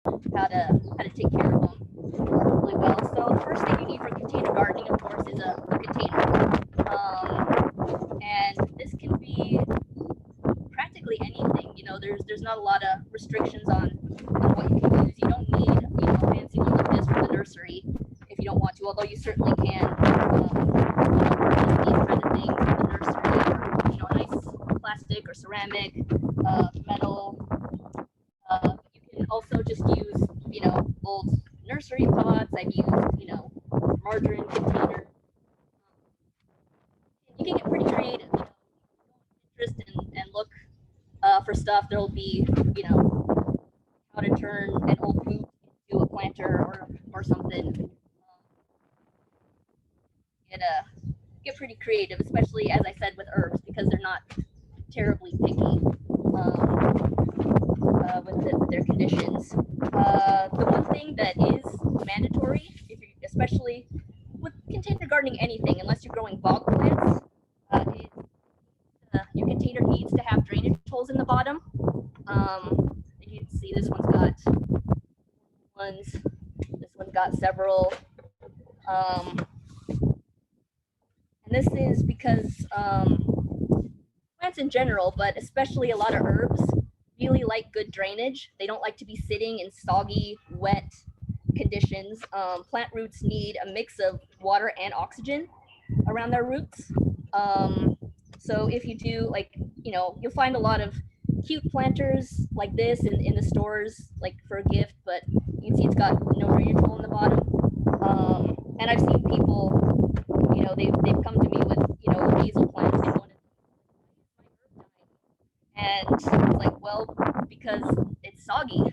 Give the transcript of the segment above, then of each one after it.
how to take care of them really well. So the first thing you need for container gardening, of course, is a container. And this can be practically anything. You know, there's not a lot of restrictions on what you can use. You don't need a fancy one like this from the nursery if you don't want to. Although you certainly can purchase these kind of things from the nursery, or nice plastic or ceramic, metal. You can also just use old nursery pots. I've used margarine containers. You can get pretty creative. Interest and look for stuff. There'll be how to turn an old poop into a planter or something. Get pretty creative, especially as I said with herbs, because they're not terribly picky with their conditions. The one thing that is mandatory, especially with container gardening, anything unless you're growing bog plants, is your container needs to have drainage holes in the bottom. You can see this one's got ones. This one's got several. And this is because plants in general, but especially a lot of herbs, really like good drainage. They don't like to be sitting in soggy, wet conditions. Plant roots need a mix of water and oxygen around their roots. So if you do, you'll find a lot of cute planters like this in the stores, like for a gift, but you can see it's got no drainage hole in the bottom. And I've seen people, they've come to me with, a basil plant and wanted, and it's like, well, because it's soggy,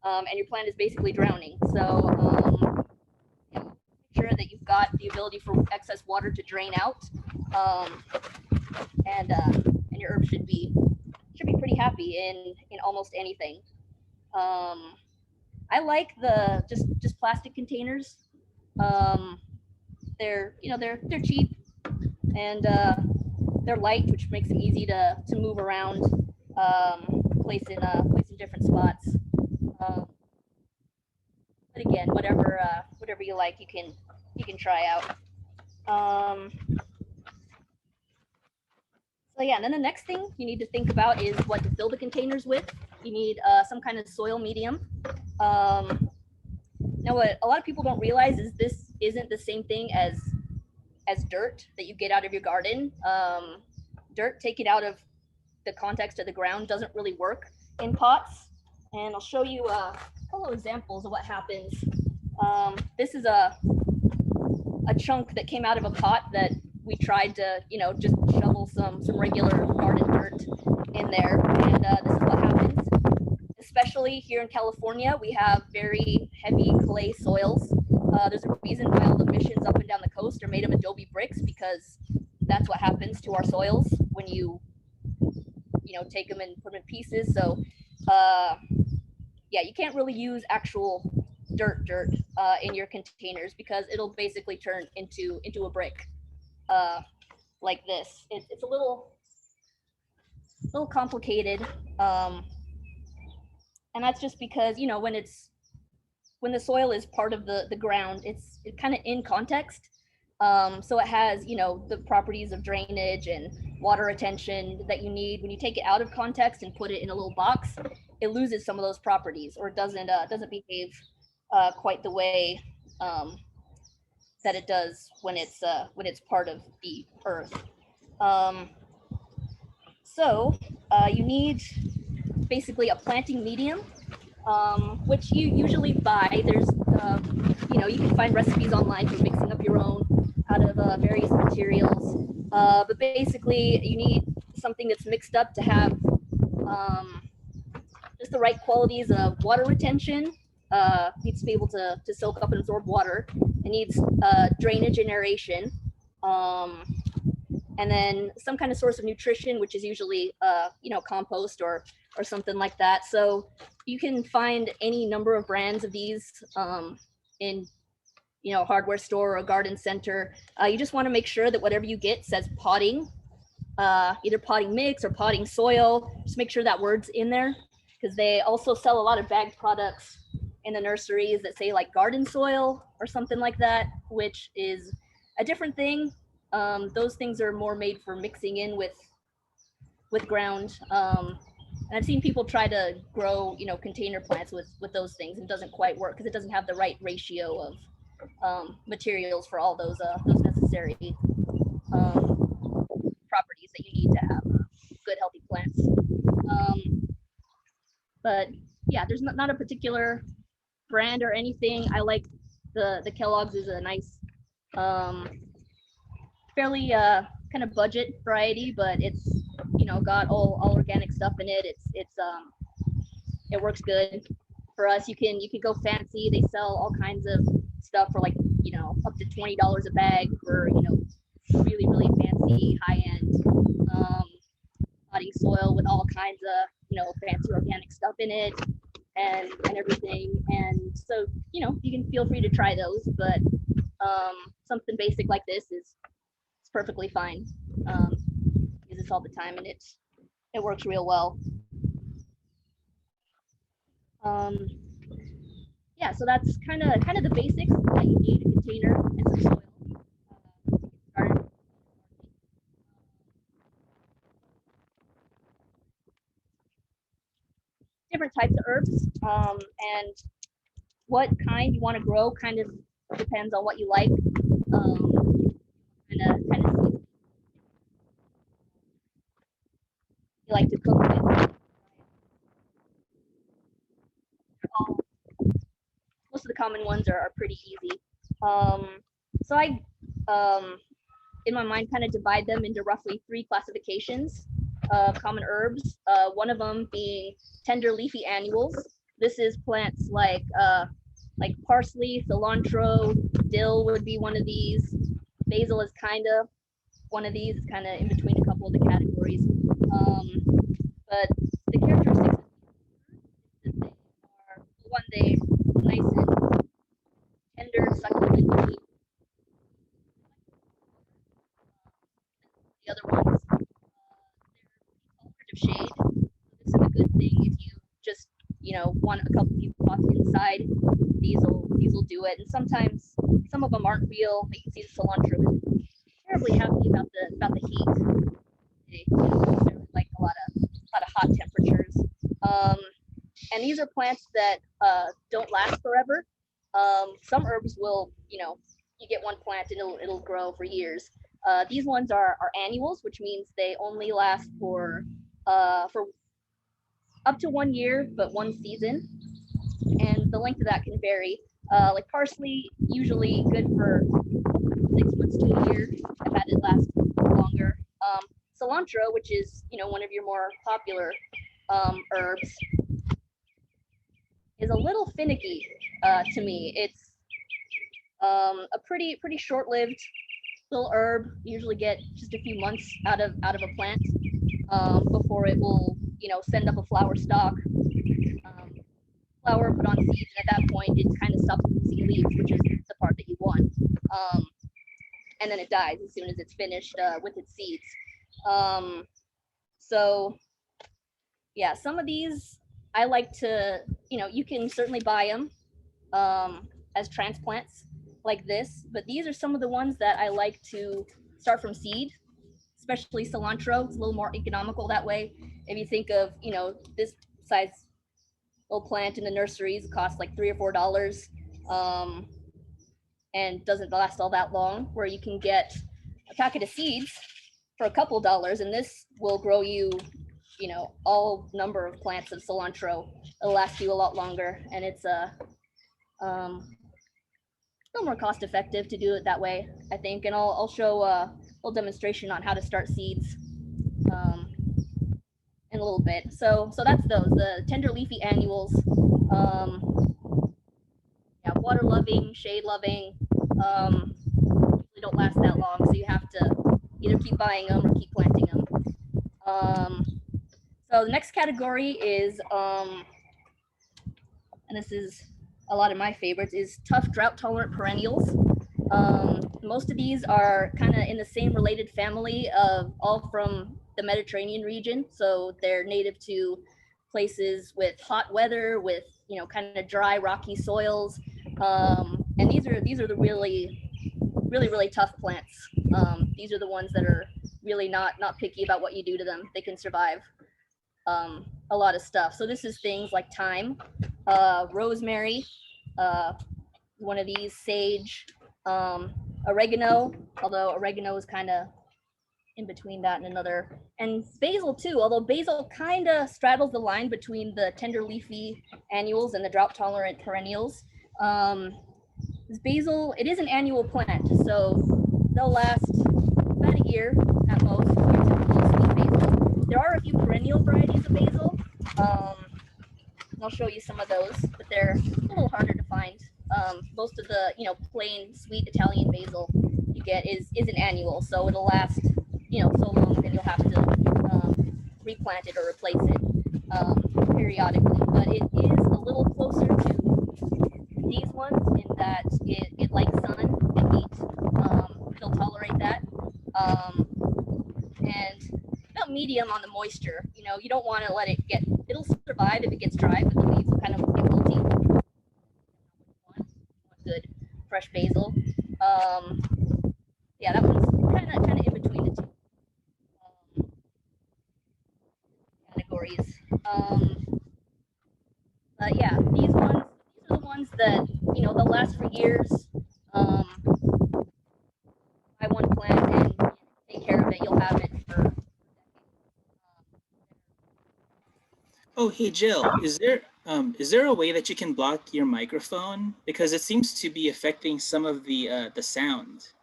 and your plant is basically drowning. So make sure that you've got the ability for excess water to drain out, and your herb should be pretty happy in almost anything. I like the just plastic containers. They're cheap, and they're light, which makes them easy to move around, place in different spots. But again, whatever you like, you can try out. So yeah, and then the next thing you need to think about is what to fill the containers with. You need some kind of soil medium. Now, what a lot of people don't realize is this isn't the same thing as dirt that you get out of your garden. Dirt taken out of the context of the ground doesn't really work in pots. And I'll show you a couple of examples of what happens. This is a chunk that came out of a pot that we tried to, just shovel some regular garden dirt in there. And this is what happens. Especially here in California, we have very heavy clay soils. There's a reason why all the missions up and down the coast are made of adobe bricks, because that's what happens to our soils when you take them and put them in pieces. So yeah, you can't really use actual dirt in your containers, because it'll basically turn into a brick like this. It's a little complicated, and that's just because when the soil is part of the ground, it's kind of in context. So it has, the properties of drainage and water retention that you need. When you take it out of context and put it in a little box, it loses some of those properties, or doesn't behave quite the way that it does when it's part of the earth. So you need basically a planting medium, which you usually buy. There's, you can find recipes online for mixing up your own out of various materials. But basically, you need something that's mixed up to have just the right qualities of water retention. Needs to be able to soak up and absorb water. It needs drainage and aeration. And then some kind of source of nutrition, which is usually, compost or something like that. So you can find any number of brands of these in, a hardware store or a garden center. You just want to make sure that whatever you get says potting, either potting mix or potting soil. Just make sure that word's in there, because because they also sell a lot of bagged products in the nurseries that say like garden soil or something like that, which is a different thing. Those things are more made for mixing in with ground. And I've seen people try to grow, container plants with those things, and it doesn't quite work because it doesn't have the right ratio of materials for all those necessary properties that you need to have good healthy plants. But yeah, there's not a particular brand or anything. I like the Kellogg's is a nice, fairly kind of budget variety, but it's got all organic stuff in it. It works good for us. You can go fancy. They sell all kinds of stuff for like up to $20 a bag for really really fancy high end potting soil with all kinds of fancy organic stuff in it and everything. And so you can feel free to try those, but something basic like this is perfectly fine. Use this all the time, and it works real well. Yeah, so that's kind of the basics that you need: a container and some soil. Started. Different types of herbs, and what kind you want to grow kind of depends on what you like. Kind of you like to cook with. Most of the common ones are pretty easy. So I, in my mind, kind of divide them into roughly 3 classifications of common herbs. One of them being tender leafy annuals. This is plants like parsley, cilantro, dill would be one of these. Basil is kind of one of these. It's kind of in between a couple of the categories. But the characteristics is that they nice and tender, succulent. The other ones, they're tolerant of shade. This is a good thing if you just want a couple people pots inside. These will do it. And sometimes some of them aren't real. You can see the cilantro is terribly happy about the heat. They like a lot of hot temperatures. And these are plants that don't last forever. Some herbs will, you get one plant and it'll grow for years. These ones are annuals, which means they only last for up to 1 year, but 1 season. And the length of that can vary. Like parsley, usually good for 6 months to a year. I've had it last longer. Cilantro, which is one of your more popular herbs, is a little finicky to me. It's a pretty short-lived little herb. You usually get just a few months out of a plant before it will send up a flower stalk. Flower, put on seeds, and at that point it kind of stops producing leaves, which is the part that you want. And then it dies as soon as it's finished with its seeds. So yeah, some of these I like to, you can certainly buy them as transplants like this, but these are some of the ones that I like to start from seed, especially cilantro. It's a little more economical that way. If you think of, this size little plant in the nurseries, costs like $3 or $4, and doesn't last all that long, where you can get a packet of seeds for a couple dollars, and this will grow you, all number of plants of cilantro. It'll last you a lot longer, and it's a little more cost effective to do it that way, I think. And I'll show a little demonstration on how to start seeds in a little bit. So that's those, the tender leafy annuals. Yeah, water loving, shade loving. Usually don't last that long, so you have to either keep buying them or keep planting them. So the next category is, and this is a lot of my favorites, is tough drought tolerant perennials. Most of these are kind of in the same related family of all from the Mediterranean region. So they're native to places with hot weather, with kind of dry, rocky soils. And these are the really tough plants. These are the ones that are really not picky about what you do to them. They can survive a lot of stuff. So this is things like thyme, rosemary, one of these, sage, oregano, although oregano is kind of in between that and another, and basil too, although basil kind of straddles the line between the tender leafy annuals and the drought tolerant perennials. This basil, it is an annual plant, so they'll last about a year at most. Sweet basil. There are a few perennial varieties of basil. I'll show you some of those, but they're a little harder to find. Most of the plain sweet Italian basil you get is an annual, so it'll last so long that you'll have to replant it or replace it periodically. But it is a little closer to these ones in that it likes sun and heat. It'll tolerate that, and about medium on the moisture. You don't want to let it get. It'll survive if it gets dry, but the leaves will kind of get wilty. Good fresh basil. Yeah, that one's kind of in between the two categories. But yeah, these are the ones that they'll last for years. Buy one plant and take care of it. You'll have it for. Oh, hey Jill, is there a way that you can block your microphone, because it seems to be affecting some of the sound?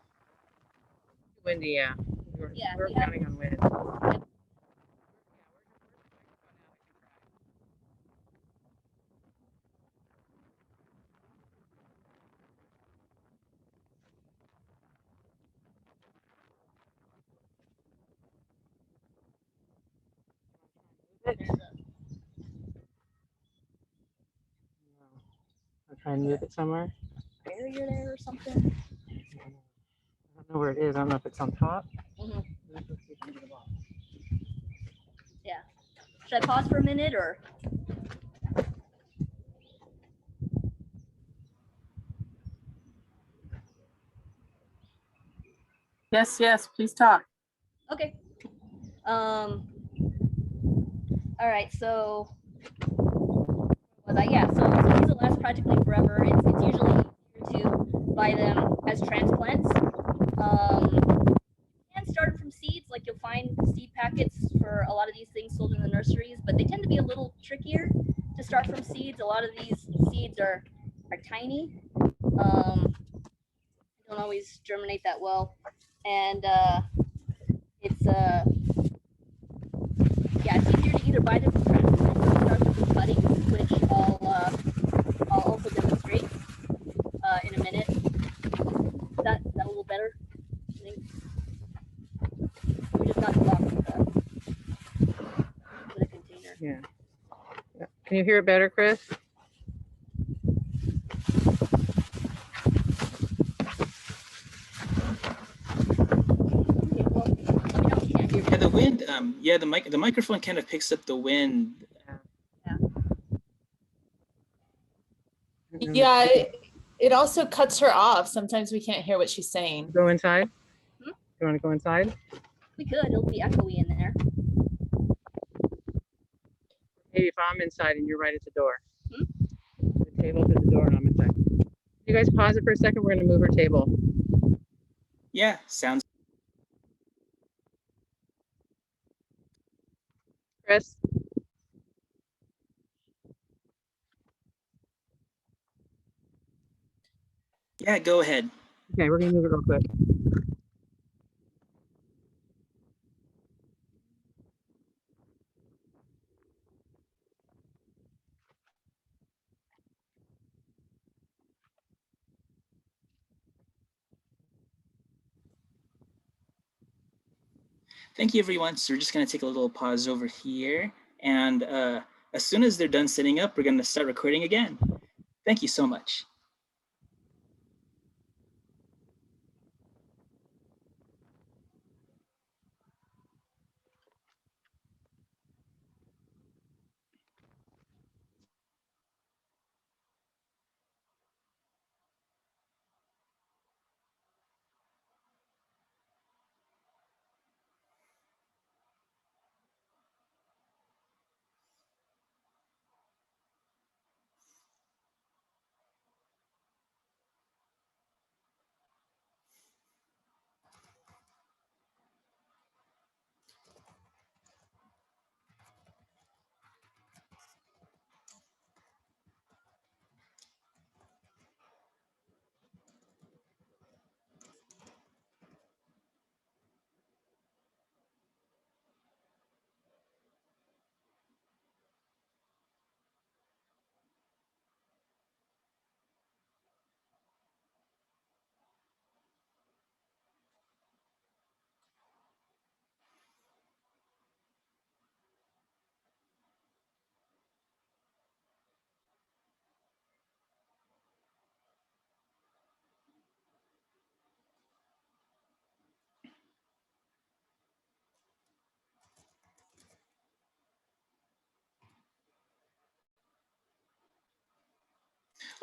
Windy, yeah. We're counting on wind. I'll try and move it somewhere. Barrier there or something. I don't know where it is. I don't know if it's on top. Mm-hmm. Yeah. Should I pause for a minute or? Yes, please talk. Okay. All right. So yeah. So these will last practically forever. It's usually easier to buy them as transplants. And start from seeds. Like you'll find seed packets for a lot of these things sold in the nurseries, but they tend to be a little trickier to start from seeds. A lot of these seeds are tiny. Don't always germinate that well, and it's it's easier to either buy them from transplants or start them from cuttings, which I'll also demonstrate in a minute. Is that a little better? I think we just got to block with a container. Yeah. Can you hear it better, Chris? Yeah, the wind. The microphone kind of picks up the wind. Yeah, it also cuts her off. Sometimes we can't hear what she's saying. Go inside. You want to go inside? We could. It'll be echoey in there. Maybe if I'm inside and you're right at the door. The table's at the door and I'm inside. You guys pause it for a second. We're going to move her table. Yeah, sounds. Chris? Yeah, go ahead. Okay, we're going to move it real quick. Thank you, everyone. So we're just going to take a little pause over here. And as soon as they're done setting up, we're going to start recording again. Thank you so much.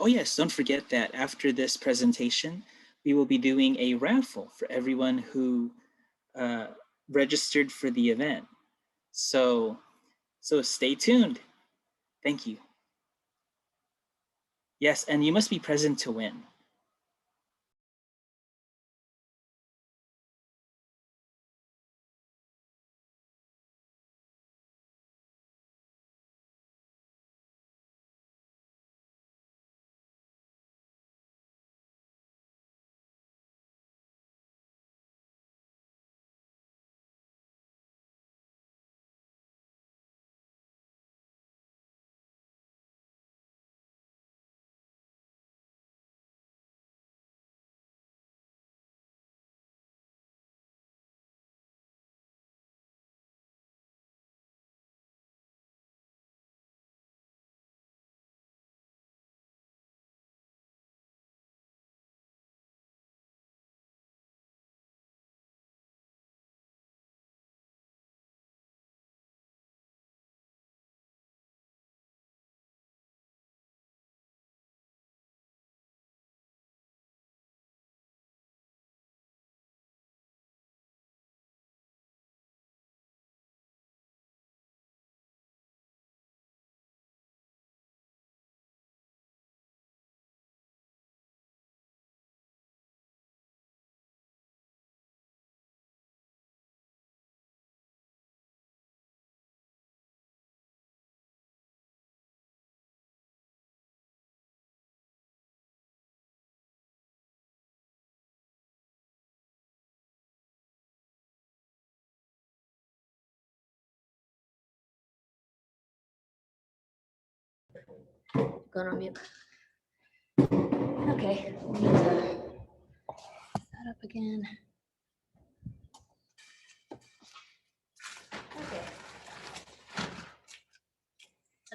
Oh yes, don't forget that after this presentation, we will be doing a raffle for everyone who registered for the event. So stay tuned. Thank you. Yes, and you must be present to win. Going on mute. Okay, we need to set up again. Okay.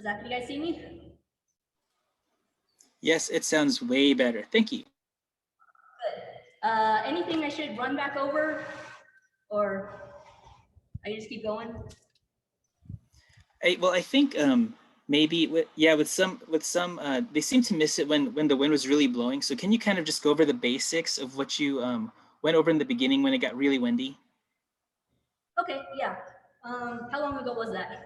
Zach, can you guys see me? Yes, it sounds way better. Thank you. Good. Anything I should run back over, or I can just keep going? Well, I think maybe with some they seem to miss it when the wind was really blowing. So can you kind of just go over the basics of what you went over in the beginning when it got really windy? Okay, yeah. How long ago was that?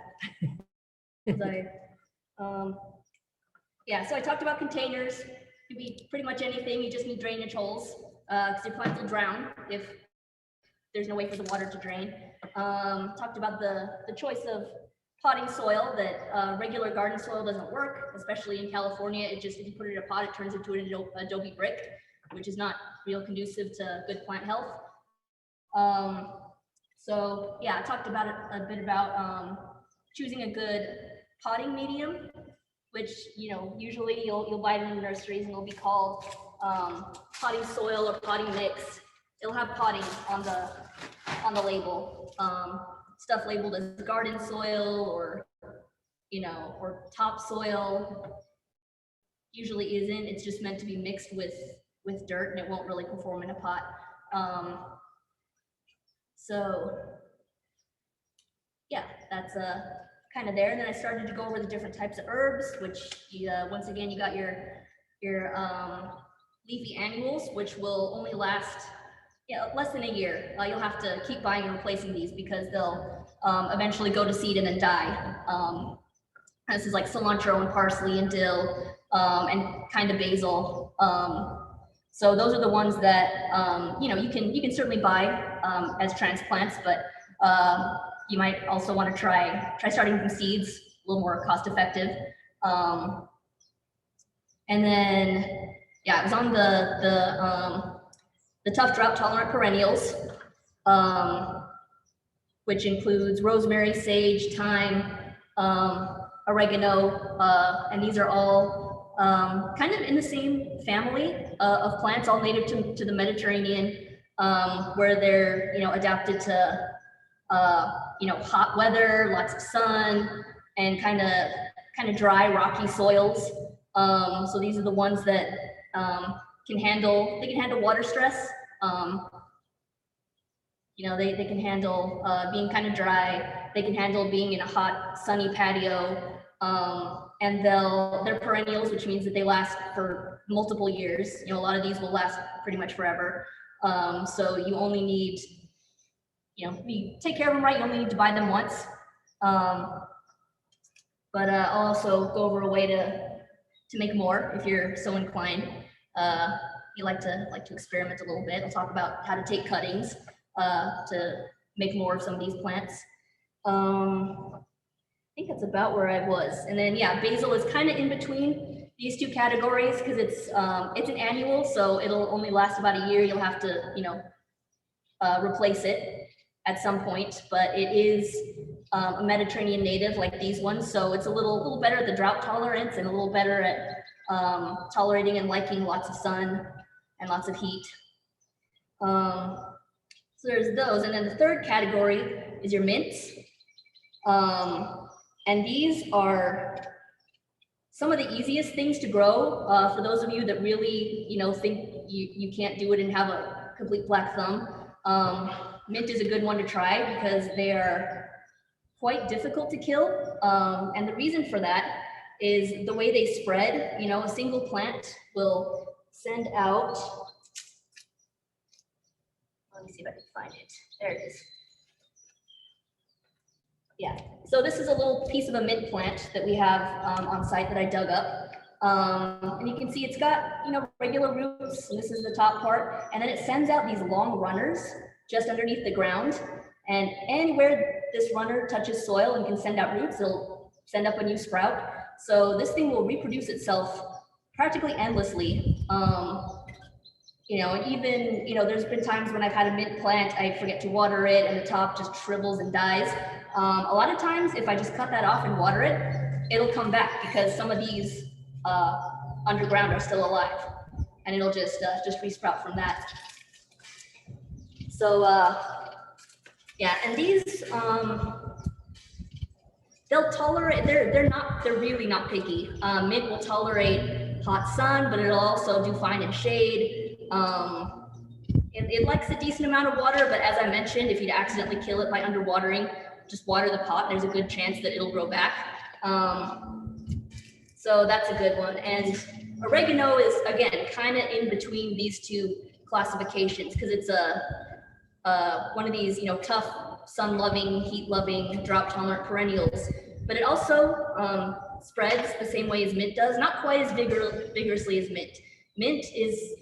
Yeah, so I talked about containers. Could be pretty much anything. You just need drainage holes because your plants will drown if there's no way for the water to drain. Talked about the choice of potting soil, that regular garden soil doesn't work, especially in California. It just, if you put it in a pot, it turns into an adobe brick, which is not real conducive to good plant health. So yeah, I talked about it a bit about choosing a good potting medium, which, you know, usually you'll buy it in the nurseries and it'll be called potting soil or potting mix. It'll have potting on the label. Stuff labeled as garden soil or, you know, or topsoil usually isn't. It's just meant to be mixed with dirt, and it won't really perform in a pot. So yeah, that's kind of there. And then I started to go over the different types of herbs, which once again, you got your leafy annuals, which will only last less than a year. You'll have to keep buying and replacing these because they'll eventually go to seed and then die. This is like cilantro and parsley and dill and kind of basil. So those are the ones that you know, you can certainly buy as transplants, but you might also want to try starting from seeds, a little more cost effective. And then yeah, it was on the tough drought tolerant perennials, which includes rosemary, sage, thyme, oregano, and these are all kind of in the same family of plants, all native to the Mediterranean, where they're, you know, adapted to you know, hot weather, lots of sun, and kind of dry, rocky soils. So these are the ones that can handle water stress. You know, they can handle being kind of dry. They can handle being in a hot, sunny patio. And they're perennials, which means that they last for multiple years. You know, a lot of these will last pretty much forever. So you only need, you know, if you take care of them right, you only need to buy them once. But I'll also go over a way to make more if you're so inclined. You like to experiment a little bit. I'll talk about how to take cuttings to make more of some of these plants. I think that's about where I was. And then yeah, basil is kind of in between these two categories because it's an annual, so it'll only last about a year. You'll have to, you know, replace it at some point, but it is a Mediterranean native like these ones, so it's a little better at the drought tolerance and a little better at tolerating and liking lots of sun and lots of heat. So there's those, and then the third category is your mints. And these are some of the easiest things to grow for those of you that really, you know, think you can't do it and have a complete black thumb. Mint is a good one to try because they are quite difficult to kill. And the reason for that is the way they spread. You know, a single plant will send out, let me see if I can find it. There it is. Yeah, so this is a little piece of a mint plant that we have on site that I dug up. And you can see it's got, you know, regular roots, and this is the top part, and then it sends out these long runners just underneath the ground. And anywhere this runner touches soil and can send out roots, it'll send up a new sprout. So this thing will reproduce itself practically endlessly. You know, and even, you know, there's been times when I've had a mint plant, I forget to water it and the top just shrivels and dies. A lot of times, if I just cut that off and water it, it'll come back because some of these underground are still alive, and it'll just resprout from that. So yeah, and these they'll tolerate. They're really not picky. Mint will tolerate hot sun, but it'll also do fine in shade. It likes a decent amount of water, but as I mentioned, if you accidentally kill it by underwatering, just water the pot. There's a good chance that it'll grow back. So that's a good one. And oregano is, again, kind of in between these two classifications because it's one of these, you know, tough, sun-loving, heat-loving, drought-tolerant perennials. But it also spreads the same way as mint does, not quite as vigorously as mint. Mint is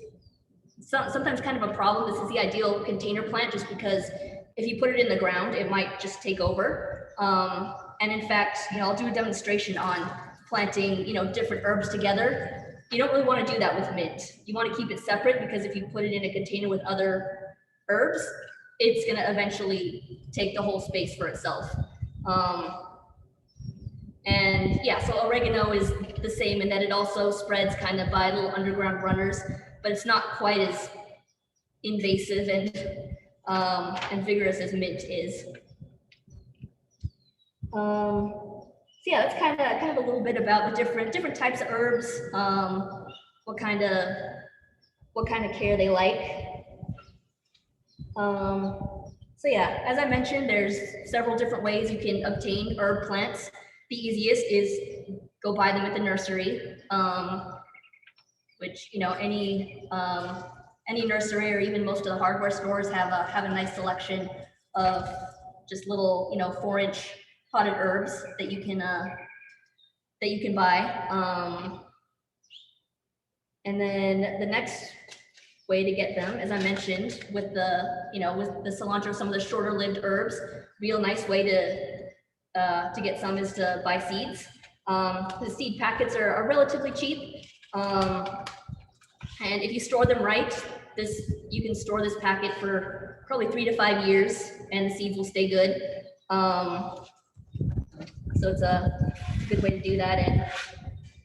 sometimes kind of a problem. This is the ideal container plant just because if you put it in the ground, it might just take over. And in fact, you know, I'll do a demonstration on planting, you know, different herbs together. You don't really want to do that with mint. You want to keep it separate because if you put it in a container with other herbs, it's going to eventually take the whole space for itself. And yeah, so oregano is the same in that it also spreads kind of by little underground runners, but it's not quite as invasive and vigorous as mint is. So yeah, that's kind of a little bit about the different types of herbs, what kind of care they like. So yeah, as I mentioned, there's several different ways you can obtain herb plants. The easiest is go buy them at the nursery, which, you know, any nursery or even most of the hardware stores have a nice selection of just little, you know, 4-inch potted herbs that you can buy. And then the next way to get them, as I mentioned, with the cilantro, some of the shorter lived herbs, real nice way to get some is to buy seeds. The seed packets are relatively cheap. And if you store them right, you can store this packet for probably 3 to 5 years and the seeds will stay good. So it's a good way to do that.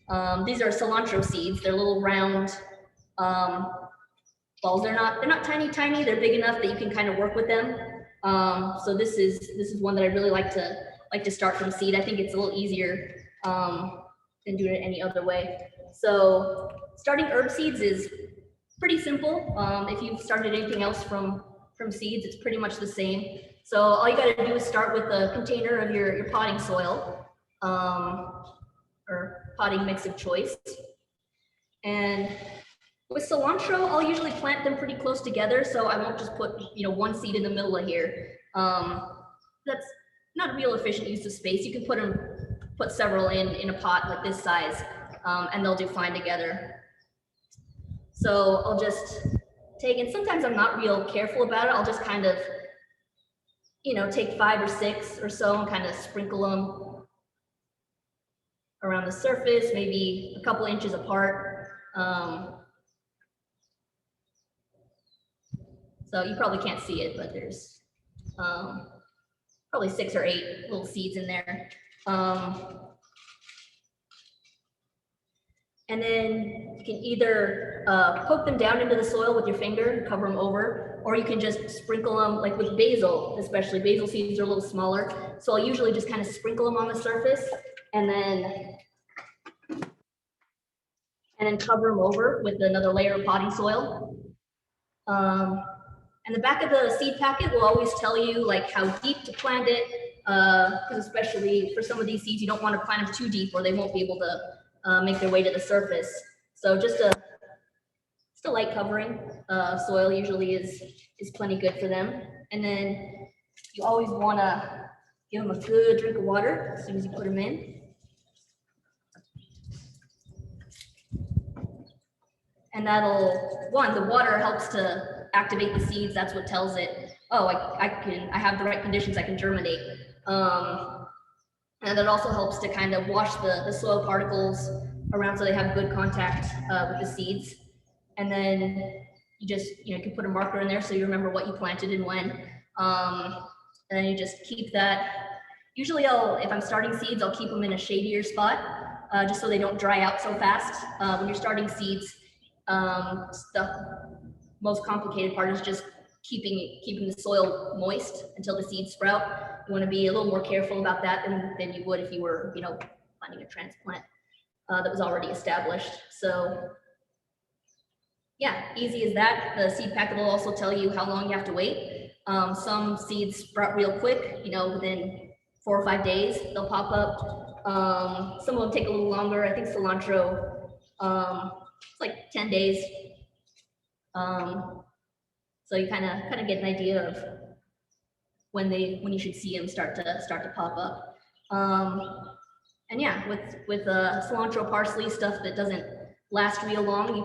And these are cilantro seeds. They're little round balls. They're not tiny. They're big enough that you can kind of work with them. So this is one that I really like to start from seed. I think it's a little easier than doing it any other way. So starting herb seeds is pretty simple. If you've started anything else from seeds, it's pretty much the same. So all you got to do is start with a container of your potting soil, or potting mix of choice. And with cilantro, I'll usually plant them pretty close together, so I won't just put, you know, one seed in the middle of here. That's not a real efficient use of space. You can put several in a pot like this size, and they'll do fine together. So I'll just take, and sometimes I'm not real careful about it. I'll just kind of, you know, take 5 or 6 or so and kind of sprinkle them around the surface, maybe a couple inches apart. So you probably can't see it, but there's probably 6 or 8 little seeds in there. And then you can either poke them down into the soil with your finger, cover them over, or you can just sprinkle them, like with basil, especially. Basil seeds are a little smaller. So I'll usually just kind of sprinkle them on the surface and then cover them over with another layer of potting soil. And the back of the seed packet will always tell you like how deep to plant it, because especially for some of these seeds, you don't want to plant them too deep or they won't be able to make their way to the surface. So just a light covering soil usually is plenty good for them. And then you always want to give them a good drink of water as soon as you put them in. And that'll, the water helps to activate the seeds. That's what tells it, oh, I have the right conditions, I can germinate. And it also helps to kind of wash the soil particles around so they have good contact with the seeds. And then you just, you can put a marker in there so you remember what you planted and when. And then you just keep that. Usually if I'm starting seeds, I'll keep them in a shadier spot just so they don't dry out so fast. When you're starting seeds, the most complicated part is just keeping the soil moist until the seeds sprout. You want to be a little more careful about that than you would if you were, planting a transplant that was already established. So yeah, easy as that. The seed packet will also tell you how long you have to wait. Some seeds sprout real quick, within 4 or 5 days, they'll pop up. Some of them take a little longer. I think cilantro, it's like 10 days. So you kind of get an idea of when you should see them start to pop up. And yeah, with cilantro, parsley, stuff that doesn't last real long, you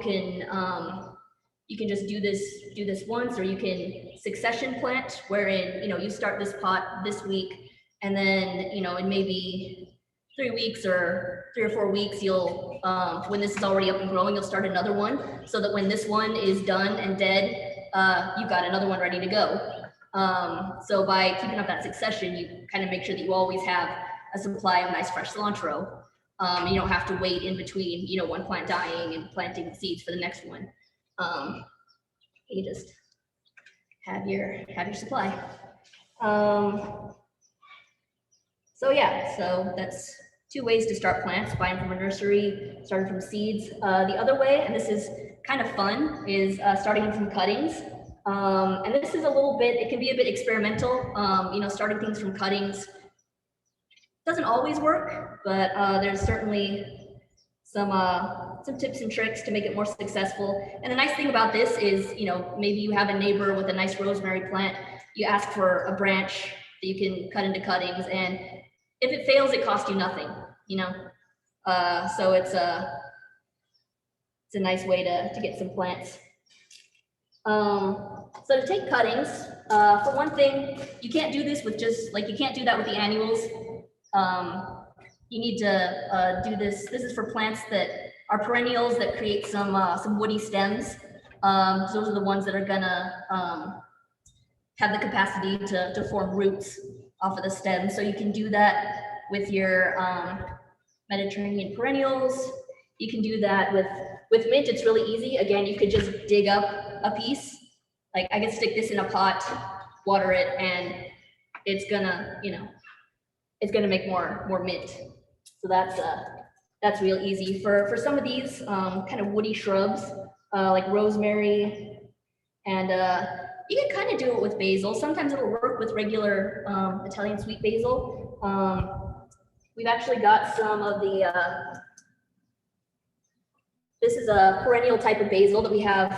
can just do this once, or you can succession plant, wherein you start this pot this week, and then in maybe 3 weeks or 3 or 4 weeks, you'll when this is already up and growing, you'll start another one, so that when this one is done and dead, you've got another one ready to go. So by keeping up that succession, you kind of make sure that you always have a supply of nice fresh cilantro. You don't have to wait in between, one plant dying and planting seeds for the next one. You just have your supply. So yeah, so that's 2 ways to start plants: buying from a nursery, starting from seeds. The other way, and this is kind of fun, is starting from cuttings. And this is it can be a bit experimental. Starting things from cuttings doesn't always work, but there's certainly some tips and tricks to make it more successful. And the nice thing about this is, maybe you have a neighbor with a nice rosemary plant. You ask for a branch that you can cut into cuttings, and if it fails, it costs you nothing. So it's a nice way to get some plants. So to take cuttings, for one thing, you can't do this with you can't do that with the annuals. You need to do this. This is for plants that are perennials that create some woody stems. Those are the ones that are gonna have the capacity to form roots off of the stem. So you can do that with your Mediterranean perennials. You can do that with mint. It's really easy. Again, you could just dig up a piece. Like I can stick this in a pot, water it, and it's gonna, it's gonna make more mint. So that's real easy. For some of these kind of woody shrubs, like rosemary, and you can kind of do it with basil. Sometimes it'll work with regular Italian sweet basil. We've actually got some of the This is a perennial type of basil that we have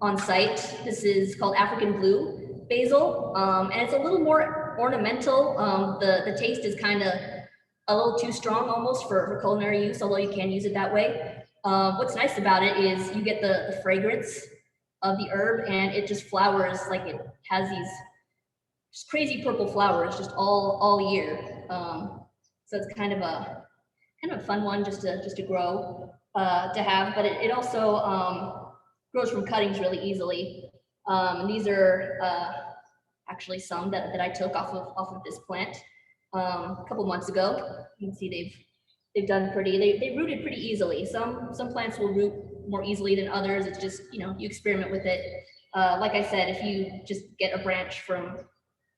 on site. This is called African blue basil, and it's a little more ornamental. The taste is kind of a little too strong almost for culinary use, although you can use it that way. What's nice about it is you get the fragrance of the herb, and it just flowers, like it has these just crazy purple flowers just all year. So it's kind of a fun one just to grow, to have, but it also grows from cuttings really easily. And these are actually some that I took off of this plant a couple months ago. You can see they've done pretty. They rooted pretty easily. Some plants will root more easily than others. It's just, you experiment with it. Like I said, if you just get a branch from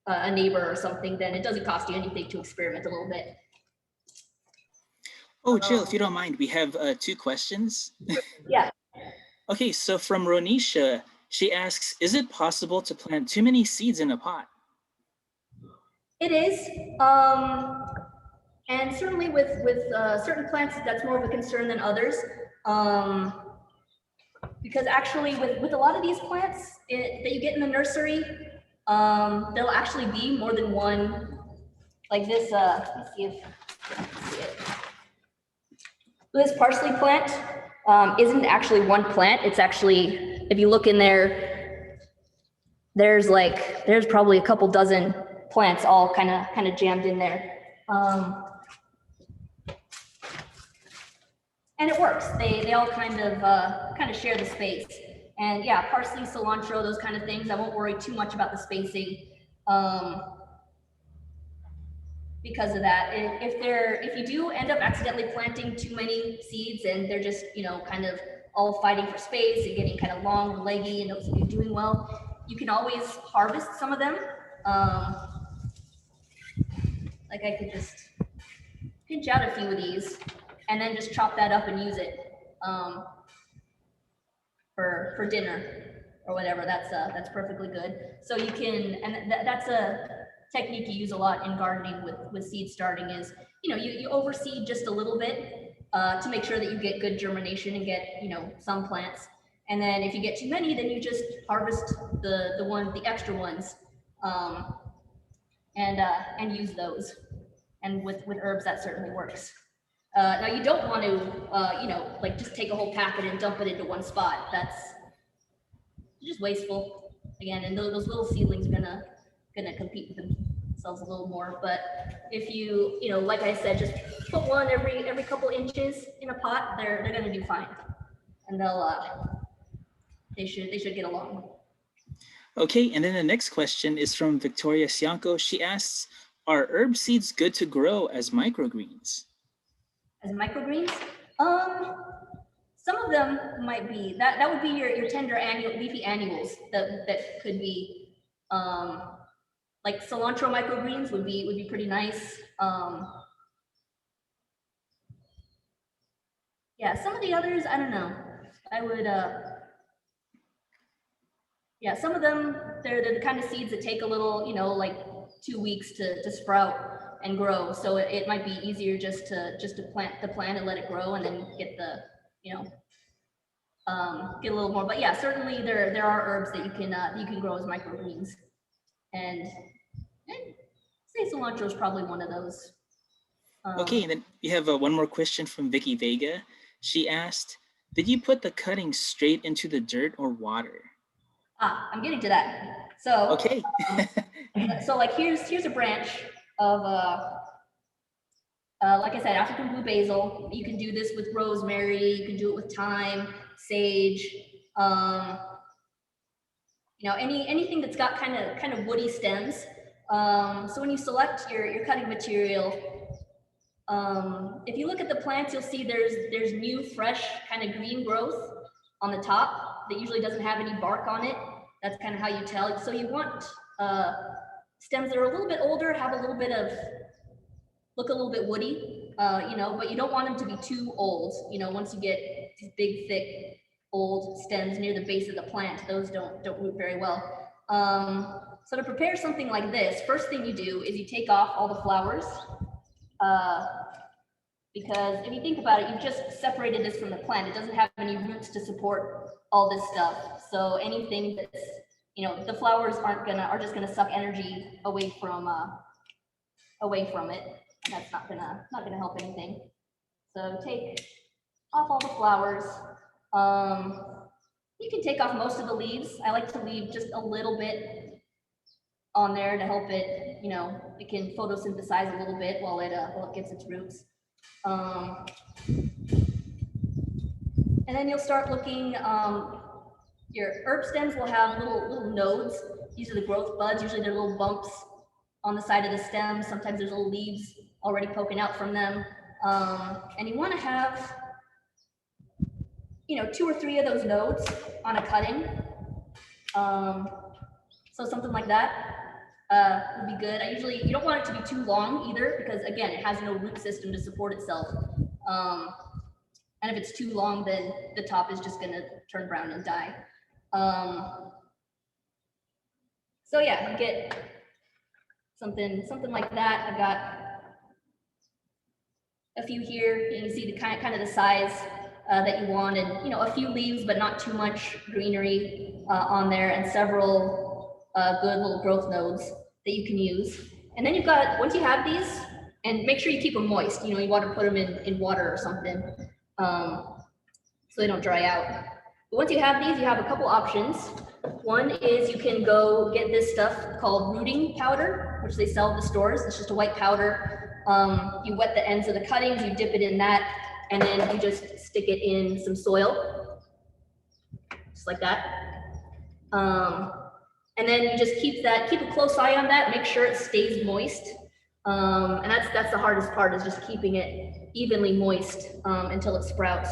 a neighbor or something, then it doesn't cost you anything to experiment a little bit. Oh, Jill, if you don't mind, we have 2 questions. Yeah. Okay, so from Ronisha, she asks, is it possible to plant too many seeds in a pot? It is, and certainly with certain plants, that's more of a concern than others, because actually with a lot of these plants that you get in the nursery, there'll actually be more than one, like this, let's see if you can see it. This parsley plant isn't actually one plant. It's actually, if you look in there, there's probably a couple dozen plants all kind of jammed in there. And it works. They all kind of share the space. And yeah, parsley, cilantro, those kind of things. I won't worry too much about the spacing because of that. If you do end up accidentally planting too many seeds and they're just kind of all fighting for space and getting kind of long and leggy and you're doing well, you can always harvest some of them. Like I could just pinch out a few of these and then just chop that up and use it for dinner or whatever. That's perfectly good. So you can, and that's a technique you use a lot in gardening with seed starting is, you overseed just a little bit to make sure that you get good germination and get, some plants. And then if you get too many, then you just harvest the extra ones and use those. And with herbs, that certainly works. Now you don't want to, like just take a whole packet and dump it into one spot. That's just wasteful again. And those little seedlings are gonna compete with themselves a little more. But if you, like I said, just put one every couple inches in a pot, they're gonna do fine, and they should get along. Okay, and then the next question is from Victoria Sianco. She asks, are herb seeds good to grow as microgreens? As microgreens? Some of them might be. That would be your tender leafy annuals that could be like cilantro microgreens would be pretty nice. Yeah, some of the others, I don't know. I would yeah, some of them they're the kind of seeds that take a little, like 2 weeks to sprout and grow. So it might be easier just to plant the plant and let it grow and then get the, get a little more. But yeah, certainly there are herbs that you can grow as microgreens. And say cilantro is probably one of those. Okay, and then we have one more question from Vicky Vega. She asked, did you put the cuttings straight into the dirt or water? I'm getting to that. So okay. So like here's a branch of like I said, African blue basil. You can do this with rosemary. You can do it with thyme, sage. Anything that's got kind of woody stems. So when you select your cutting material, if you look at the plants, you'll see there's new, fresh, kind of green growth on the top that usually doesn't have any bark on it. That's kind of how you tell. So you want stems that are a little bit older, have a little bit of, look a little bit woody, but you don't want them to be too old. Once you get these big, thick, old stems near the base of the plant, those don't root very well. So to prepare something like this, first thing you do is you take off all the flowers. because if you think about it, you've just separated this from the plant. It doesn't have any roots to support all this stuff. So anything that's, you know, the flowers are just gonna suck energy away from it. And that's not gonna help anything. So take off all the flowers. You can take off most of the leaves. I like to leave just a little bit on there to help it, you know, it can photosynthesize a little bit while it gets its roots. And then you'll start looking, your herb stems will have little nodes. These are the growth buds. Usually they're little bumps on the side of the stem. Sometimes there's little leaves already poking out from them. And you want to have, you know, 2 or 3 of those nodes on a cutting. So something like that would be good. You don't want it to be too long either, because again, it has no root system to support itself. And if it's too long, then the top is just gonna turn brown and die. So yeah, you get something like that. I've got a few here. You can see the kind of the size that you want, and you know, a few leaves, but not too much greenery on there, and several good little growth nodes that you can use. And then you've got, once you have these, and make sure you keep them moist. You know, you want to put them in water or something so they don't dry out. But once you have these, you have a couple options. One is you can go get this stuff called rooting powder, which they sell at the stores. It's just a white powder. You wet the ends of the cuttings, you dip it in that, and then you just stick it in some soil, just like that. And then you just keep a close eye on that, make sure it stays moist. And that's the hardest part, is just keeping it evenly moist until it sprouts.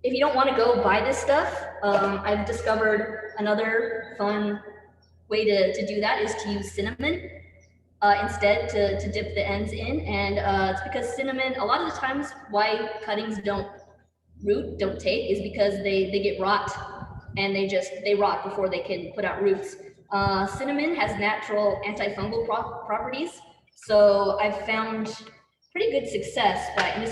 If you don't want to go buy this stuff, I've discovered another fun way to do that is to use cinnamon instead to dip the ends in. And it's because cinnamon, a lot of the times why cuttings don't take is because they get rot, and they rot before they can put out roots. Cinnamon has natural antifungal properties. So I've found pretty good success and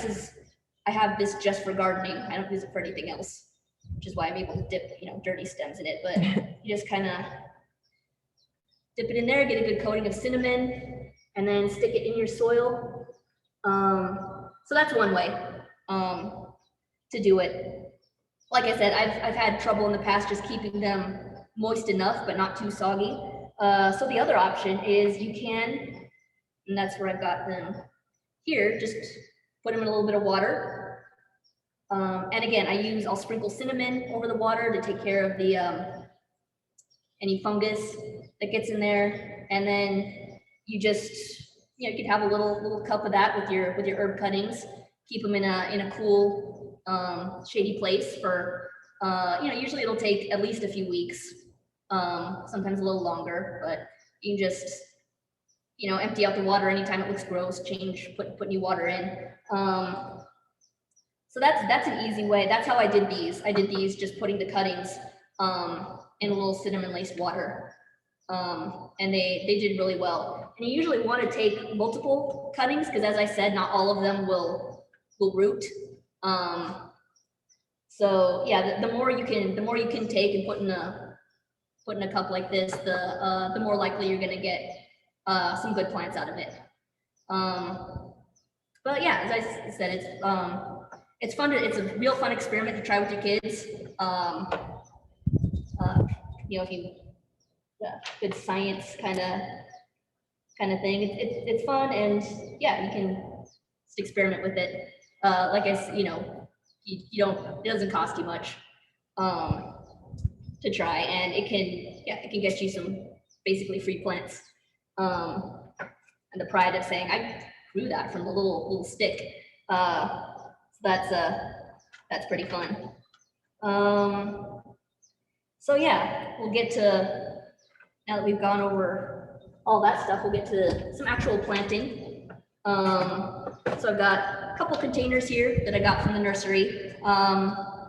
I have this just for gardening. I don't use it for anything else, which is why I'm able to dip, you know, dirty stems in it. But you just kind of dip it in there, get a good coating of cinnamon, and then stick it in your soil. So that's one way to do it. Like I said, I've had trouble in the past just keeping them moist enough, but not too soggy. So the other option is you can, and that's where I've got them here, just put them in a little bit of water. And again, I'll sprinkle cinnamon over the water to take care of the any fungus that gets in there. And then you just, you know, you could have a little cup of that with your herb cuttings. Keep them in a cool, shady place for, you know, usually it'll take at least a few weeks, sometimes a little longer, but you can just, you know, empty out the water anytime it looks gross, put new water in. So that's an easy way. That's how I did these. I did these just putting the cuttings in a little cinnamon laced water. And they did really well. And you usually want to take multiple cuttings, because as I said, not all of them will root. So yeah, the more you can take and put in a cup like this, the more likely you're gonna get some good plants out of it. But yeah, as I said, it's fun. It's a real fun experiment to try with your kids. You know, if you good science kind of thing. It's fun, and yeah, you can just experiment with it. Like I said, you know, it doesn't cost you much to try, and it can get you some basically free plants. And the pride of saying I grew that from the little stick. So that's pretty fun. So yeah, we'll get to, now that we've gone over all that stuff, we'll get to some actual planting. So I've got a couple containers here that I got from the nursery.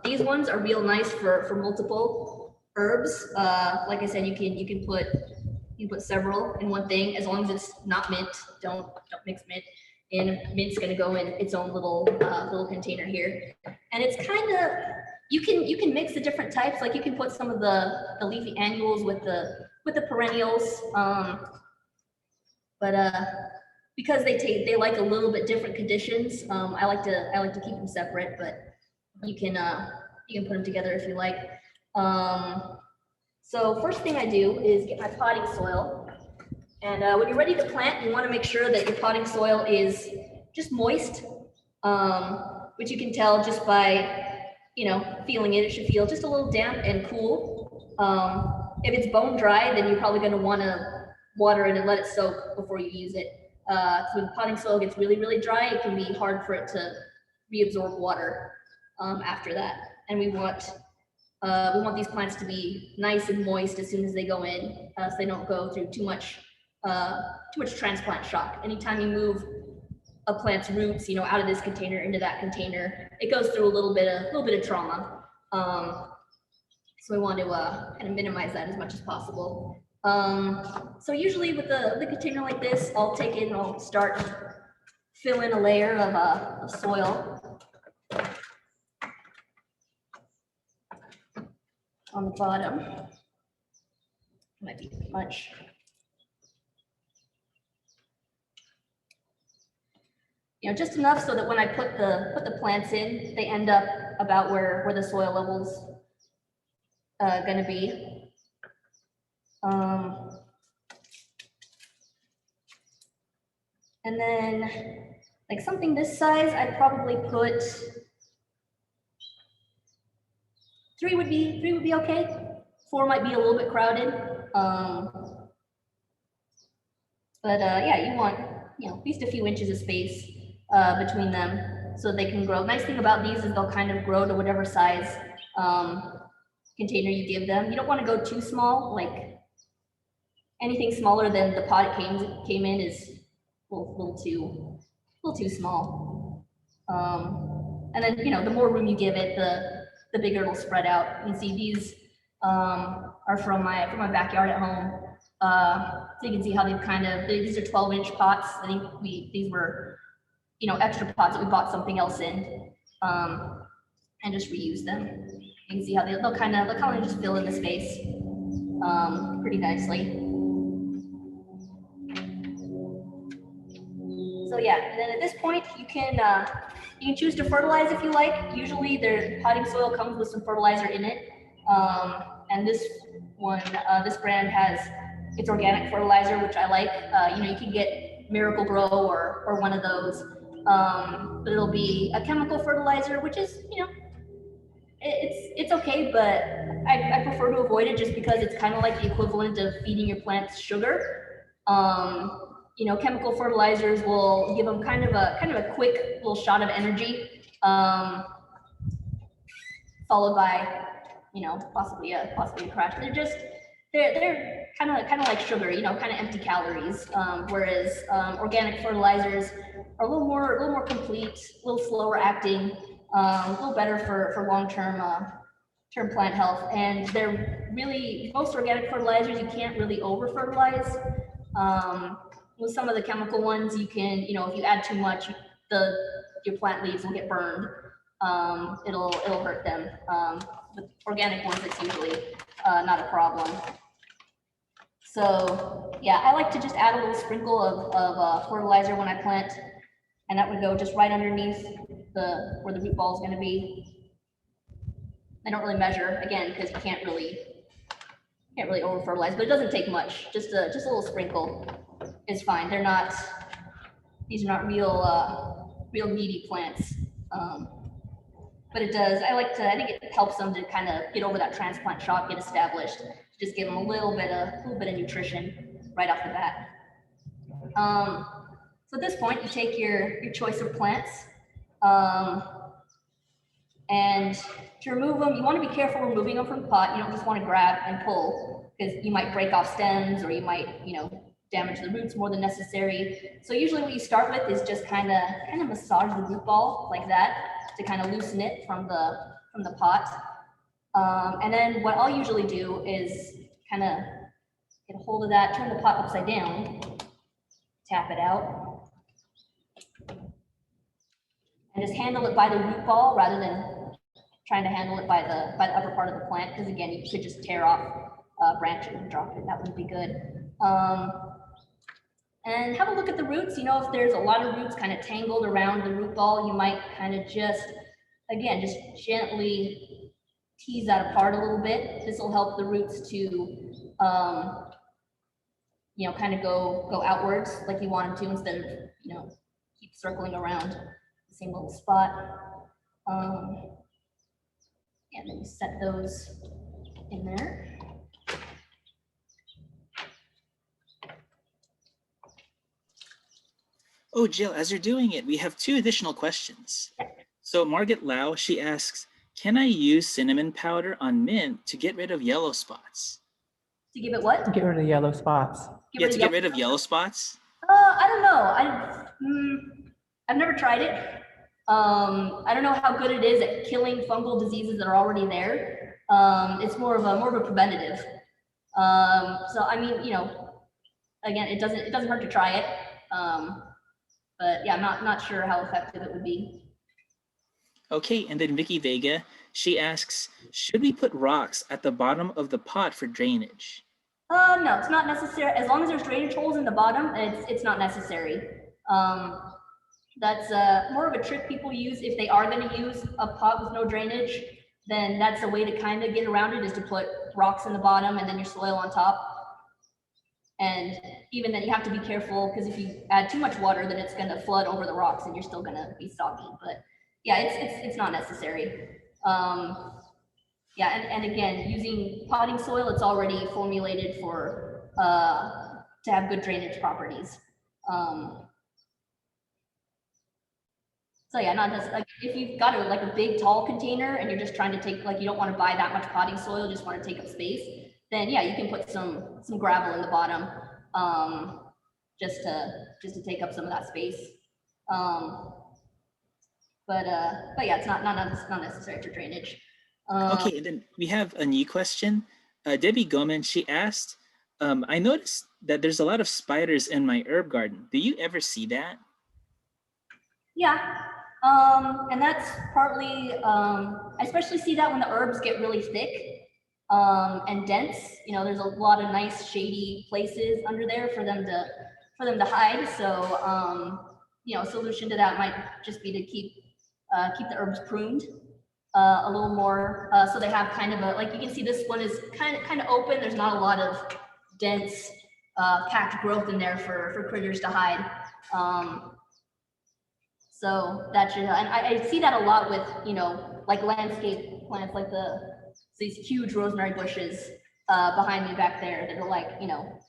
These ones are real nice for multiple herbs. Like I said, you can put You put several in one thing, as long as it's not mint. Don't mix mint. And mint's gonna go in its own little little container here. And it's kind of, you can mix the different types. Like you can put some of the leafy annuals with the perennials. Because they like a little bit different conditions. I like to keep them separate, but you can put them together if you like. So first thing I do is get my potting soil. And when you're ready to plant, you want to make sure that your potting soil is just moist, which you can tell just by, feeling it. It should feel just a little damp and cool. If it's bone dry, then you're probably going to want to water it and let it soak before you use it. So when potting soil gets really, really dry, it can be hard for it to reabsorb water after that. And we want these plants to be nice and moist as soon as they go in, so they don't go through too much transplant shock. Anytime you move a plant's roots, out of this container into that container, it goes through a little bit of trauma. So we want to kind of minimize that as much as possible. So usually with the container like this, I'll take it and I'll start filling a layer of soil on the bottom. Might be too much. Just enough so that when I put the plants in, they end up about where the soil level's gonna be. And then like something this size, I'd probably put 3 would be okay. 4 might be a little bit crowded. Yeah, you want at least a few inches of space between them so they can grow. Nice thing about these is they'll kind of grow to whatever size container you give them. You don't want to go too small. Like anything smaller than the pot it came in is a little too small. And then the more room you give it, the bigger it'll spread out. You can see these are from my backyard at home. So you can see how these are 12-inch pots. I think these were extra pots that we bought something else in, and just reuse them. You can see how they'll kind of just fill in the space pretty nicely. So yeah, and then at this point you can choose to fertilize if you like. Usually their potting soil comes with some fertilizer in it, and this one, this brand has its organic fertilizer, which I like. You can get Miracle Grow or one of those, but it'll be a chemical fertilizer, which is it's okay, but I prefer to avoid it just because it's kind of like the equivalent of feeding your plants sugar. Chemical fertilizers will give them kind of a quick little shot of energy, followed by, possibly a crash. They're kind of like sugar, kind of empty calories. Whereas organic fertilizers are a little more complete, a little slower acting, a little better for long-term plant health. And they're really, most organic fertilizers you can't really over fertilize. With some of the chemical ones, you can, if you add too much, your plant leaves will get burned. It'll hurt them. With organic ones, it's usually not a problem. So yeah, I like to just add a little sprinkle of fertilizer when I plant, and that would go just right underneath where the root ball is going to be. I don't really measure, again, because you can't really over fertilize, but it doesn't take much. Just a little sprinkle is fine. These are not real meaty plants. But it does, I think it helps them to kind of get over that transplant shock, get established, just give them a little bit of nutrition right off the bat. So at this point, you take your choice of plants, and to remove them, you want to be careful removing them from the pot. You don't just want to grab and pull, because you might break off stems, or you might, damage the roots more than necessary. So usually what you start with is just kind of massage the root ball like that to kind of loosen it from the pot. And then what I'll usually do is kind of get a hold of that, turn the pot upside down, tap it out, and just handle it by the root ball rather than trying to handle it by the upper part of the plant, because again, you could just tear off branches and drop it. That wouldn't be good. And have a look at the roots. You know, if there's a lot of roots kind of tangled around the root ball, you might kind of just, again, just gently tease that apart a little bit. This will help the roots to, you know, kind of go outwards like you want them to, instead of, you know, keep circling around the same little spot. And then you set those in there. Oh, Jill, as you're doing it, we have 2 additional questions. So Margaret Lau, she asks, can I use cinnamon powder on mint to get rid of yellow spots? To give it what? To get rid of the yellow spots. Yeah, to get rid of yellow spots? I don't know. I've never tried it. I don't know how good it is at killing fungal diseases that are already there. It's more of a preventative. So I mean, you know, again, it doesn't hurt to try it. But yeah, I'm not sure how effective it would be. Okay, and then Vicky Vega, she asks, should we put rocks at the bottom of the pot for drainage? No, it's not necessary. As long as there's drainage holes in the bottom, it's not necessary. That's more of a trick people use if they are going to use a pot with no drainage. Then that's a way to kind of get around it, is to put rocks in the bottom and then your soil on top. And even then, you have to be careful, because if you add too much water, then it's going to flood over the rocks and you're still going to be soggy. But yeah, it's not necessary. Yeah, and again, using potting soil, it's already formulated for to have good drainage properties. So yeah, not just like if you've got like a big tall container and you're just trying to take, like, you don't want to buy that much potting soil, just want to take up space, then yeah, you can put some gravel in the bottom, just to take up some of that space. But yeah, it's not necessary for drainage. Okay, and then we have a new question. Debbie Goman, she asked, I noticed that there's a lot of spiders in my herb garden. Do you ever see that? Yeah, and that's partly, I especially see that when the herbs get really thick and dense. You know, there's a lot of nice shady places under there for them to hide. So, you know, a solution to that might just be to keep the herbs pruned a little more, so they have kind of a, like, you can see this one is kind of open. There's not a lot of dense packed growth in there for critters to hide. So that should, and I see that a lot with, you know, like landscape plants, like these huge rosemary bushes behind me back there that are like, you know,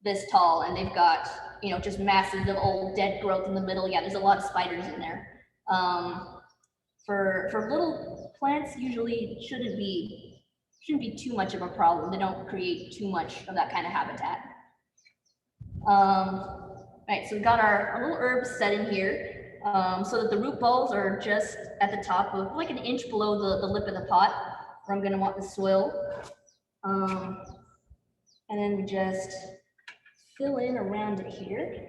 this tall, and they've got, you know, just masses of old dead growth in the middle. Yeah, there's a lot of spiders in there. For little plants, usually shouldn't be too much of a problem. They don't create too much of that kind of habitat. Right, so we've got our little herbs set in here, so that the root balls are just at the top of, like, an inch below the lip of the pot, where I'm going to want the soil. And then we just fill in around it here.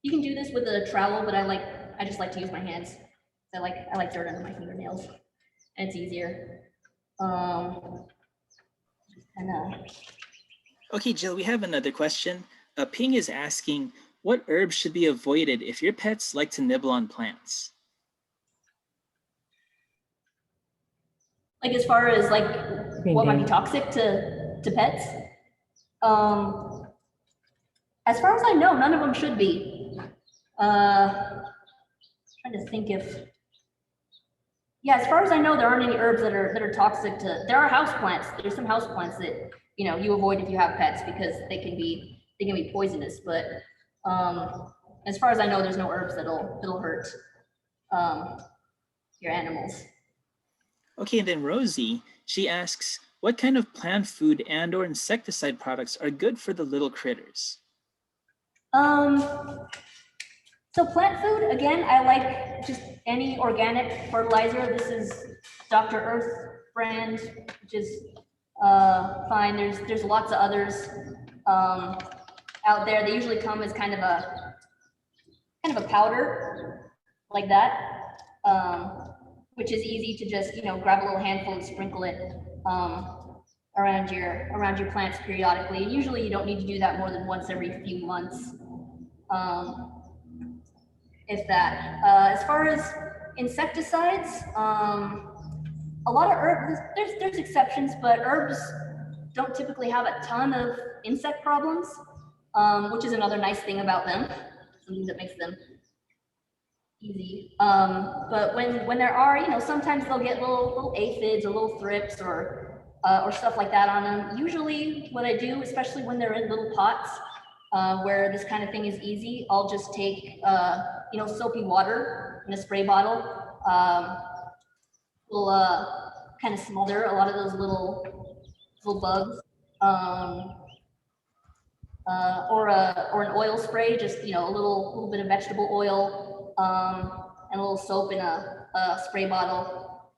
You can do this with a trowel, but I just like to use my hands. I like dirt under my fingernails, and it's easier. Okay, Jill, we have another question. Ping is asking, what herbs should be avoided if your pets like to nibble on plants? Like, as far as like what might be toxic to pets? As far as I know, none of them should be. Trying to think if, yeah, as far as I know, there aren't any herbs that are toxic to. There are houseplants. There's some houseplants that, you know, you avoid if you have pets, because they can be poisonous. But as far as I know, there's no herbs that'll hurt your animals. Okay, and then Rosie, she asks, what kind of plant food and/or insecticide products are good for the little critters? So plant food, again, I like just any organic fertilizer. This is Dr. Earth brand, which is fine. There's lots of others out there. They usually come as kind of a powder like that, which is easy to just grab a little handful and sprinkle it around your plants periodically. And usually you don't need to do that more than once every few months, if that. As far as insecticides, a lot of herbs, there's exceptions, but herbs don't typically have a ton of insect problems, which is another nice thing about them, something that makes them easy. But when there are, sometimes they'll get little aphids or little thrips or stuff like that on them. Usually what I do, especially when they're in little pots, where this kind of thing is easy, I'll just take, soapy water in a spray bottle. Will kind of smother a lot of those little bugs, or an oil spray, just a little bit of vegetable oil, and a little soap in a spray bottle.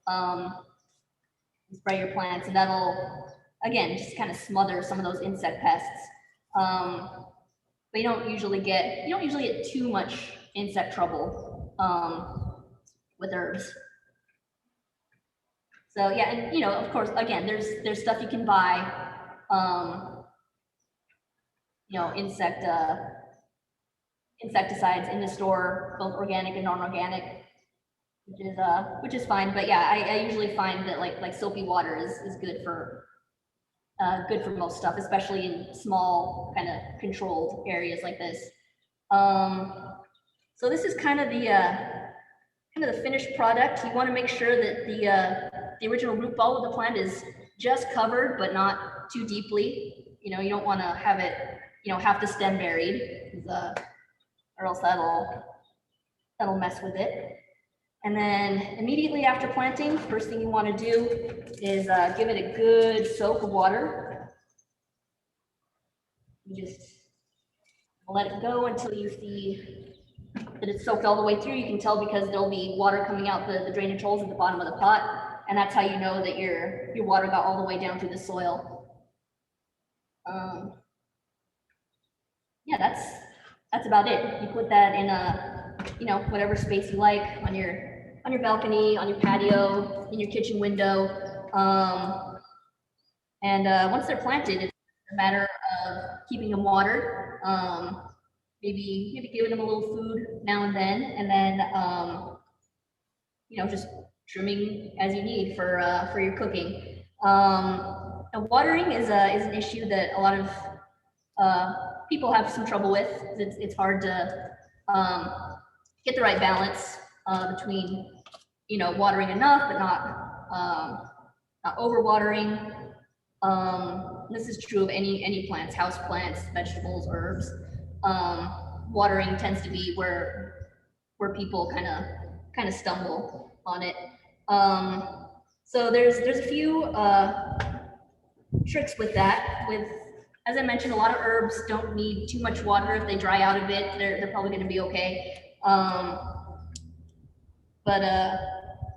Spray your plants, and that'll again just kind of smother some of those insect pests. But you don't usually get too much insect trouble with herbs. So yeah, and of course, again, there's stuff you can buy, insecticides in the store, both organic and non-organic, which is fine. But yeah, I usually find that like soapy water is good for most stuff, especially in small kind of controlled areas like this. So this is kind of the finished product. You want to make sure that the original root ball of the plant is just covered, but not too deeply. You don't want to have it, half the stem buried, or else that'll mess with it. And then immediately after planting, first thing you want to do is give it a good soak of water. You just let it go until you see that it's soaked all the way through. You can tell because there'll be water coming out the drainage holes at the bottom of the pot, and that's how you know that your water got all the way down through the soil. Yeah, that's about it. You put that in a whatever space you like, on your balcony, on your patio, in your kitchen window, and once they're planted, it's a matter of keeping them watered. Maybe giving them a little food now and then just trimming as you need for your cooking. And watering is an issue that a lot of people have some trouble with. It's hard to get the right balance between watering enough but not over watering. This is true of any plants, house plants, vegetables, herbs. Watering tends to be where people kind of stumble on it. So there's a few tricks with that. As I mentioned, a lot of herbs don't need too much water. If they dry out a bit, they're probably going to be okay.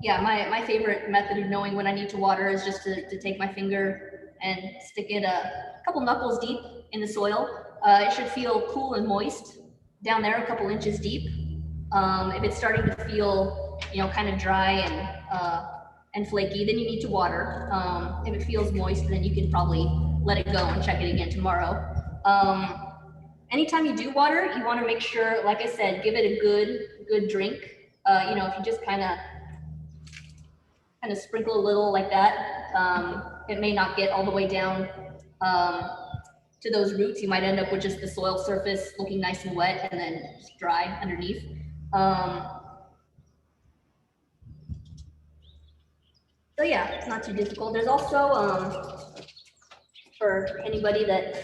Yeah, my favorite method of knowing when I need to water is just to take my finger and stick it a couple knuckles deep in the soil. It should feel cool and moist down there, a couple inches deep. If it's starting to feel, kind of dry and flaky, then you need to water. If it feels moist, then you can probably let it go and check it again tomorrow. Anytime you do water, you want to make sure, like I said, give it a good drink. If you just kind of sprinkle a little like that, it may not get all the way down to those roots. You might end up with just the soil surface looking nice and wet and then just dry underneath. So yeah, it's not too difficult. There's also, for anybody that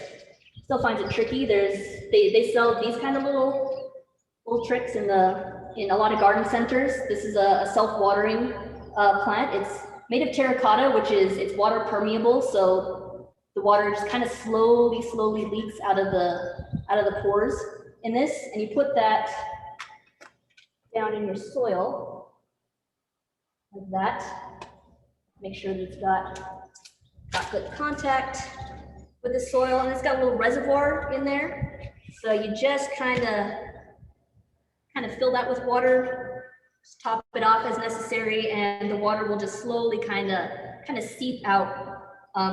still finds it tricky, they sell these kind of little tricks in a lot of garden centers. This is a self-watering plant. It's made of terracotta, it's water permeable, so the water just kind of slowly leaks out of the pores in this, and you put that down in your soil like that. Make sure that it's got good contact with the soil, and it's got a little reservoir in there. So you just kind of fill that with water, just top it off as necessary, and the water will just slowly kind of seep out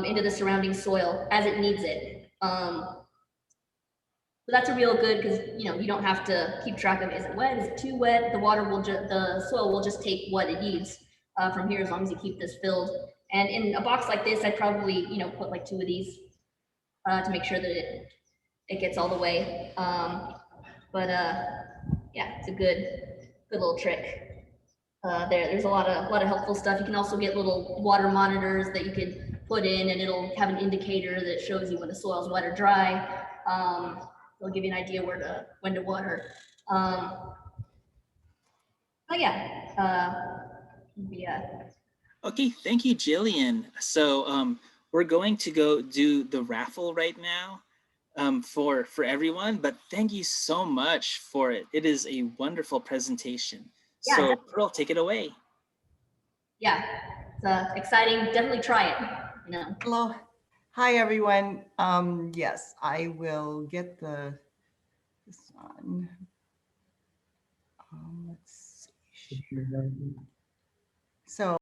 into the surrounding soil as it needs it. So that's a real good, because you don't have to keep track of, is it wet, is it too wet? The soil will just take what it needs from here, as long as you keep this filled. And in a box like this, I'd probably put like 2 of these to make sure that it gets all the way. Yeah, it's a good little trick. There's a lot of helpful stuff. You can also get little water monitors that you can put in, and it'll have an indicator that shows you when the soil's wet or dry. It'll give you an idea when to water. Okay, thank you, Jillian. So we're going to go do the raffle right now for everyone, but thank you so much for it. It is a wonderful presentation. Yeah, so Pearl, take it away. Yeah, it's exciting. Definitely try it. Hello. Hi, everyone. Yes, I will get this on. Let's see. So